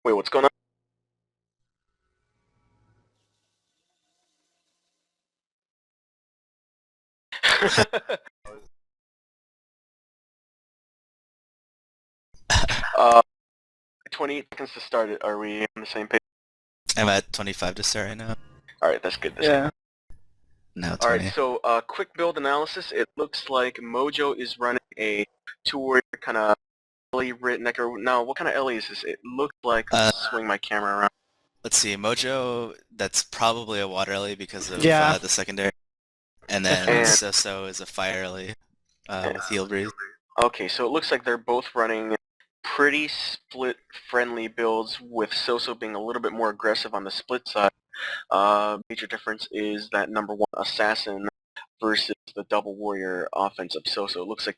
Wait, what's going on? uh, 28 seconds to start it. Are we on the same page? I'm at 25 to start right now. Alright, that's good. Yeah. Now 20. Alright, so quick build analysis. It looks like Mojo is running a two-warrior kind of Ellie Necker. Now, what kind of Ellie is this? It looks like, swing my camera around. Let's see, Mojo, that's probably a water Ellie because of Yeah. the secondary. And then And- SoSo is a fire Ellie with heal breeze. Okay, so it looks like they're both running pretty split-friendly builds, with SoSo being a little bit more aggressive on the split side. Major difference is that number one assassin versus the double warrior offense of SoSo. It looks like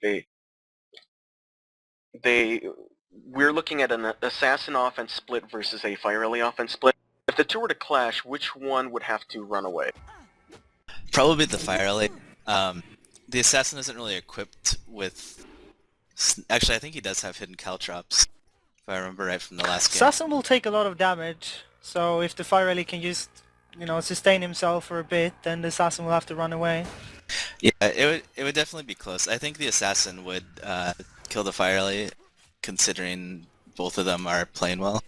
we're looking at an assassin offense split versus a fire Ellie offense split. If the two were to clash, which one would have to run away? Probably the fire Ellie. The assassin isn't really equipped with... Actually, I think he does have hidden caltrops, if I remember right from the last game. Assassin will take a lot of damage, so if the Fire Ellie can just, sustain himself for a bit, then the Assassin will have to run away. Yeah, it would definitely be close. I think the assassin would kill the fire Ellie, considering both of them are playing well.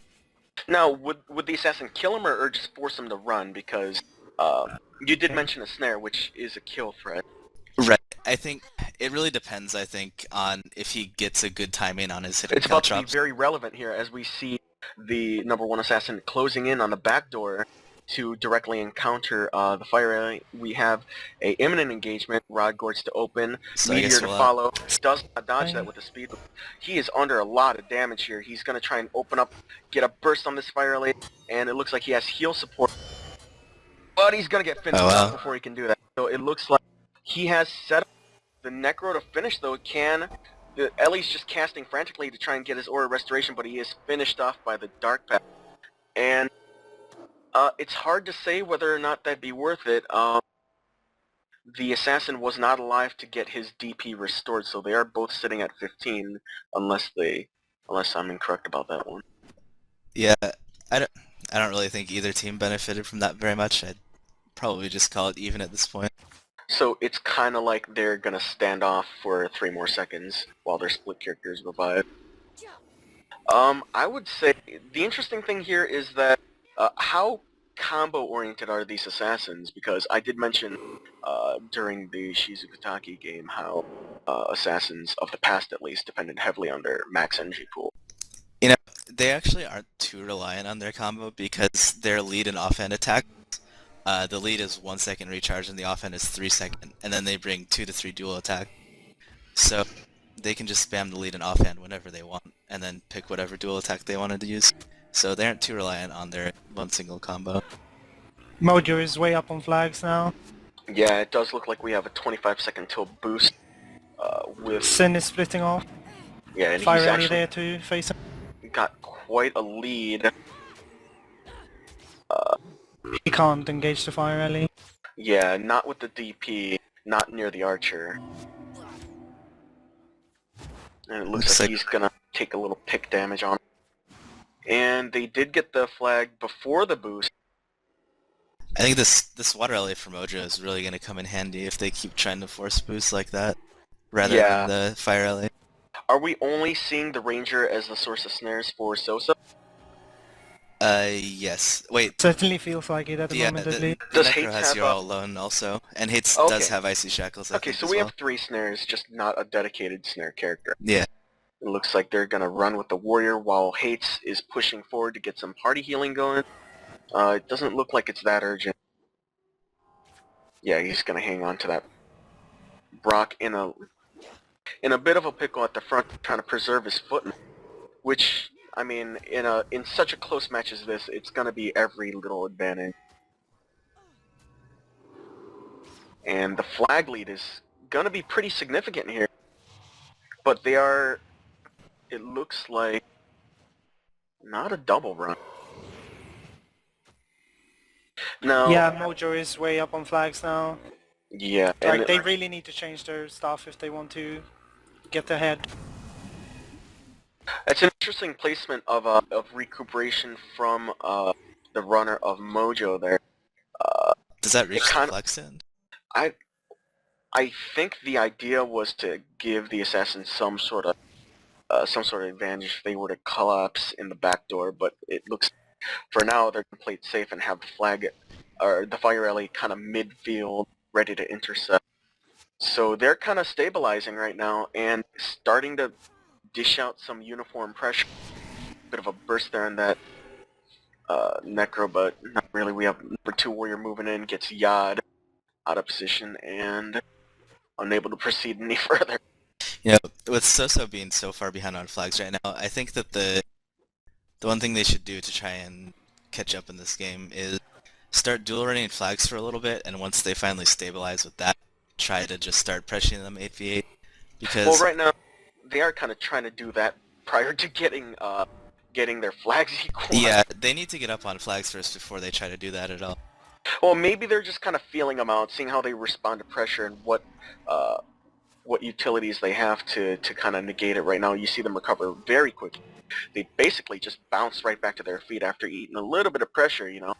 Now, would the assassin kill him or just force him to run? Because you did mention a snare, which is a kill threat. Right. I think it really depends, I think, on if he gets a good timing on his hidden It's about to be caltrops. very relevant here as we see the number one assassin closing in on the back door to directly encounter the fire Ellie. We have a imminent engagement, Rod Gort's to open, So I Meteor guess to we'll, follow. Does not dodge that with the speed. He is under a lot of damage here. He's going to try and open up, get a burst on this fire Ellie, and it looks like he has heal support. But he's going to get finished off before he can do that. So it looks like he has set up the Necro to finish, though. The Ellie's just casting frantically to try and get his Aura Restoration, but he is finished off by the Dark Path. And it's hard to say whether or not that'd be worth it. The Assassin was not alive to get his DP restored, so they are both sitting at 15, unless I'm incorrect about that one. Yeah, I don't really think either team benefited from that very much. I'd probably just call it even at this point. So it's kind of like they're going to stand off for 3 more seconds while their split characters revive. I would say the interesting thing here is that how combo-oriented are these assassins? Because I did mention during the Shizukataki game how assassins of the past, at least, depended heavily on their max energy pool. You know, they actually aren't too reliant on their combo because their lead and offhand attack, the lead is 1 second recharge and the offhand is 3 seconds, and then they bring 2 to 3 dual attack. So they can just spam the lead and offhand whenever they want, and then pick whatever dual attack they wanted to use. So they aren't too reliant on their one single combo. Mojo is way up on flags now. Yeah, it does look like we have a 25-second tilt boost with... Sin is splitting off. Yeah, and Fire he's Ellie actually there to face him. got quite a lead. He can't engage the Fire Ellie. Yeah, not with the DP, not near the archer. And it looks like he's gonna take a little pick damage on him. And they did get the flag before the boost. I think this water Ellie for Mojo is really going to come in handy if they keep trying to force boost like that, rather than the fire Ellie. Are we only seeing the Ranger as the source of snares for SoSo? Yes. Wait. Certainly feels like it at the moment, at least. The Necro has You're All Alone also, and Hates does have Icy Shackles, I think, so as we well. have 3 snares, just not a dedicated snare character. Yeah. It looks like they're gonna run with the Warrior while Hates is pushing forward to get some party healing going. It doesn't look like it's that urgent. Yeah, he's gonna hang on to that. Brock in a bit of a pickle at the front, trying to preserve his footing. Which, I mean, in such a close match as this, it's gonna be every little advantage. And the flag lead is gonna be pretty significant here. But they are, it looks like, not a double run. No. Yeah, Mojo is way up on flags now. Yeah, Like, they really need to change their stuff if they want to get ahead. it's an interesting placement of recuperation from the runner of Mojo there. Does that reach the kind of, flex end? I think the idea was to give the assassins some sort of advantage if they were to collapse in the back door, but it looks for now they're gonna play it safe and have the flag or the fire alley kind of midfield ready to intercept. So they're kind of stabilizing right now and starting to dish out some uniform pressure. Bit of a burst there in that Necro, but not really. We have number 2 warrior moving in, gets Yad out of position and unable to proceed any further. You know, with SoSo being so far behind on flags right now, I think that the one thing they should do to try and catch up in this game is start dual running flags for a little bit, and once they finally stabilize with that, try to just start pressuring them 8v8. Because Well, right now they are kind of trying to do that prior to getting their flags equal. yeah, they need to get up on flags first before they try to do that at all. Well, maybe they're just kind of feeling them out, seeing how they respond to pressure and what utilities they have to kind of negate it. Right now, you see them recover very quickly. They basically just bounce right back to their feet after eating a little bit of pressure, you know.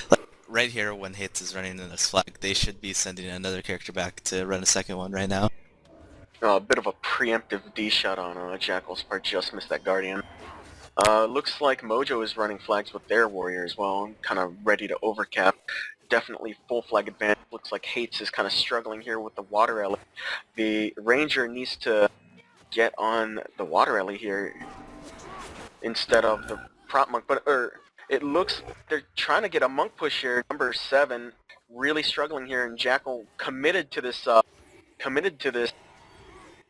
Like, right here, when Hits is running in this flag, they should be sending another character back to run a second one right now. A bit of a preemptive D shot on Jackal's part, just missed that Guardian. Looks like Mojo is running flags with their warrior as well, kind of ready to overcap. Definitely full flag advantage. Looks like Hates is kind of struggling here with the water alley. The Ranger needs to get on the water alley here instead of the prop monk, but it looks they're trying to get a monk push here. Number 7 really struggling here, and Jackal committed to this.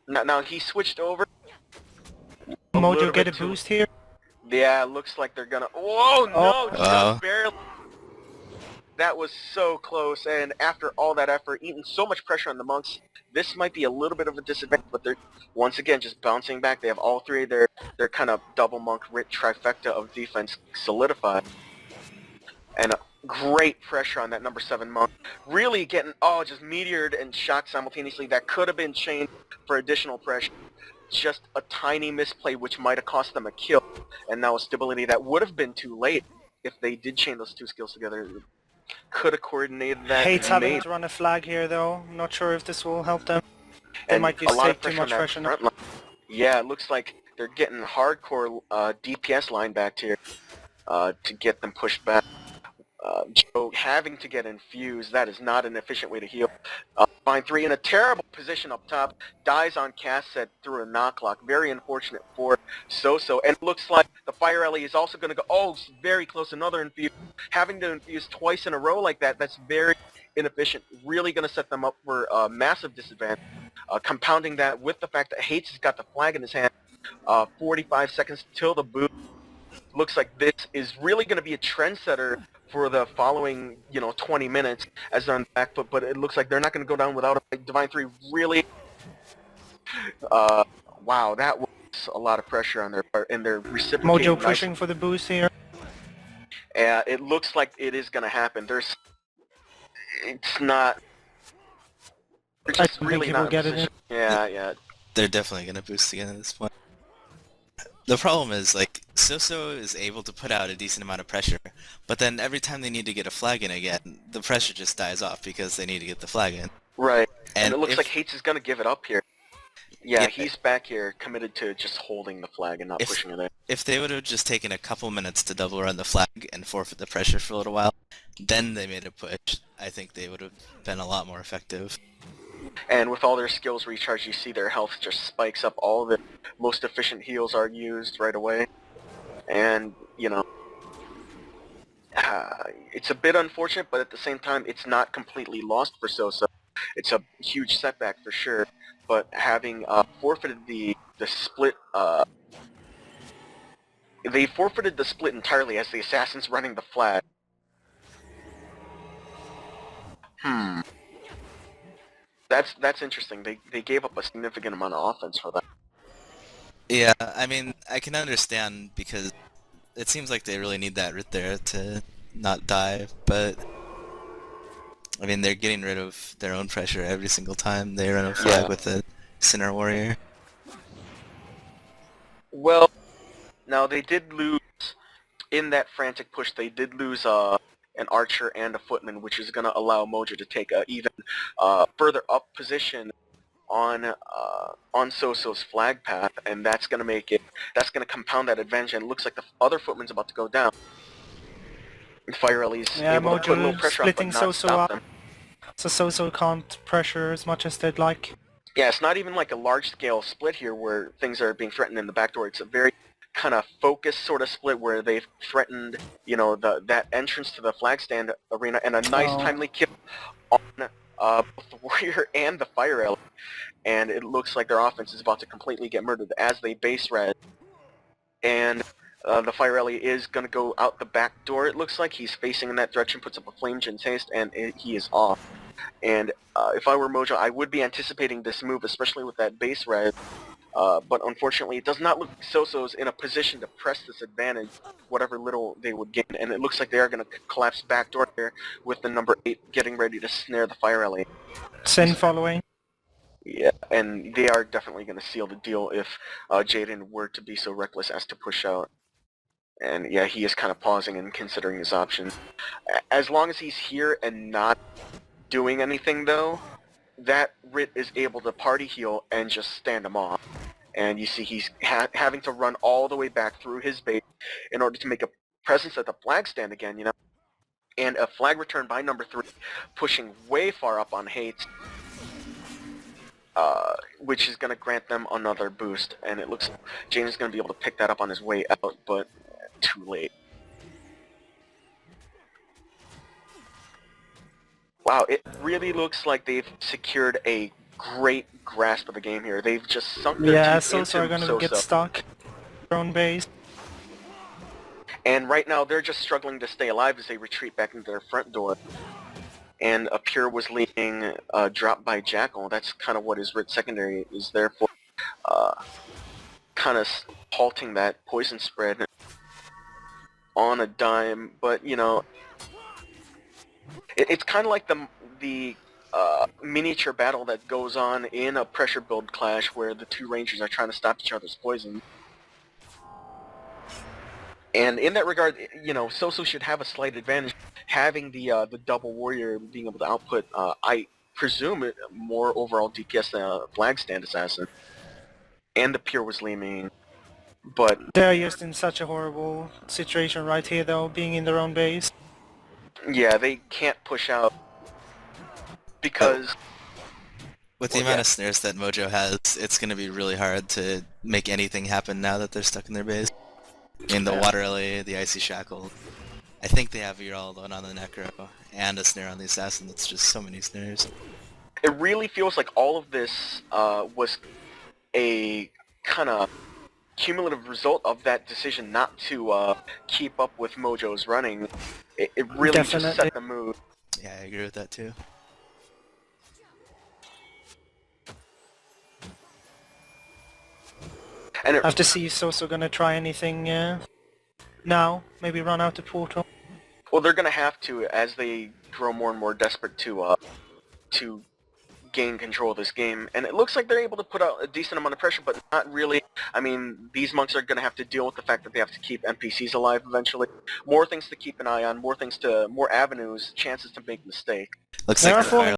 Now he switched over. Mojo get a boost here? Yeah, looks like they're gonna... Whoa, no! Just barely... That was so close, and after all that effort, eating so much pressure on the monks, this might be a little bit of a disadvantage, but they're, once again, just bouncing back. They have all 3 of their kind of double monk trifecta of defense solidified. And great pressure on that number 7 monk. Really getting, just meteored and shot simultaneously. That could have been chained for additional pressure. Just a tiny misplay which might have cost them a kill, and now a stability that would have been too late if they did chain those 2 skills together. Could have coordinated that. Hates having to run a flag here though. Not sure if this will help them. They might just take too much pressure now. Yeah, it looks like they're getting hardcore DPS line back here to get them pushed back. Joe having to get infused, that is not an efficient way to heal. Divine 3 in a terrible position up top, dies on cast set through a knocklock. Very unfortunate for SoSo, and it looks like the Fire Alley is also going to go, very close, another infuse. Having to infuse twice in a row like that, that's very inefficient. Really going to set them up for a massive disadvantage. Compounding that with the fact that Hates has got the flag in his hand, 45 seconds till the boot. Looks like this is really going to be a trendsetter for the following, 20 minutes as they're on the back foot, but it looks like they're not going to go down without a Divine 3 really... wow, that was a lot of pressure on their part, and they're reciprocating. Mojo pushing for the boost here. It looks like it is going to happen. It's not... They're just really not get it in. Yeah. They're definitely going to boost again at this point. The problem is, like, SoSo is able to put out a decent amount of pressure, but then every time they need to get a flag in again, the pressure just dies off because they need to get the flag in. Right, and it looks like Hates is going to give it up here. Yeah, he's back here committed to just holding the flag and not pushing it in. If they would have just taken a couple minutes to double run the flag and forfeit the pressure for a little while, then they made a push, I think they would have been a lot more effective. And with all their skills recharged, you see their health just spikes up. All the most efficient heals are used right away. And, it's a bit unfortunate, but at the same time, it's not completely lost for SoSo. It's a huge setback for sure, but having forfeited the split, they forfeited the split entirely as the Assassin's running the flag. That's interesting. They gave up a significant amount of offense for that. Yeah, I mean, I can understand because it seems like they really need that right there to not die, but I mean, they're getting rid of their own pressure every single time they run a flag Yeah. with a Sinner Warrior. Well, now they did lose in that frantic push. They did lose an archer and a footman, which is going to allow Mojo to take a even further up position on SoSo's flag path, and that's going to compound that advantage. And it looks like the other footman's about to go down. And Fire Ellie's Yeah, able to put a little mojo pressure on, but splitting not SoSo stop up, them. so SoSo can't pressure as much as they'd like. Yeah, it's not even like a large-scale split here where things are being threatened in the back door. It's a very kind of focused sort of split where they've threatened, you know, that entrance to the flag stand arena, and a nice timely kill on both the Warrior and the Fire Ellie. And it looks like their offense is about to completely get murdered as they base res. And the Fire Ellie is going to go out the back door, it looks like. He's facing in that direction, puts up a Flame Gen's Haste, and he is off. And if I were Mojo, I would be anticipating this move, especially with that base res. But unfortunately, it does not look like SoSo's in a position to press this advantage, whatever little they would gain. And it looks like they are going to collapse backdoor here with the number 8 getting ready to snare the Fire Ellie. Sin following. Yeah, and they are definitely going to seal the deal if Jaden were to be so reckless as to push out. And yeah, he is kind of pausing and considering his options. As long as he's here and not doing anything, though, that Rit is able to party heal and just stand him off. And you see he's having to run all the way back through his base in order to make a presence at the flag stand again, you know? And a flag return by number 3, pushing way far up on Hates, which is going to grant them another boost. And it looks like James is going to be able to pick that up on his way out, but too late. Wow, it really looks like they've secured a great grasp of the game here. They've just sunk their teeth SoSo are into gonna get SoSo. stuck. Their own base. And right now they're just struggling to stay alive as they retreat back into their front door. And a Pure was leading drop by Jackal. That's kind of what his Rit secondary is there for. Kind of halting that poison spread on a dime, but you know, it's kind of like the miniature battle that goes on in a pressure build clash where the two rangers are trying to stop each other's poison. And in that regard, you know, SoSo should have a slight advantage, having the double warrior being able to output, I presume, more overall DPS than a flag stand assassin. And the Pure was leaning, but They're just in such a horrible situation right here, though, being in their own base. yeah, they can't push out because With the amount of snares that Mojo has, it's going to be really hard to make anything happen now that they're stuck in their base. I mean, the Water Ellie, the Icy Shackle. I think they have You're All Alone on the Necro, and a snare on the Assassin. That's just so many snares. it really feels like all of this was a kind of cumulative result of that decision not to keep up with Mojo's running. It really just Definitely. set the mood. Yeah, I agree with that too. And I have to see if SoSo gonna try anything now. Maybe run out the portal. well, they're going to have to as they grow more and more desperate to gain control of this game. And it looks like they're able to put out a decent amount of pressure, but not really. I mean, these monks are going to have to deal with the fact that they have to keep NPCs alive eventually. More things to keep an eye on, more avenues, chances to make mistakes. Looks They like are the falling Fire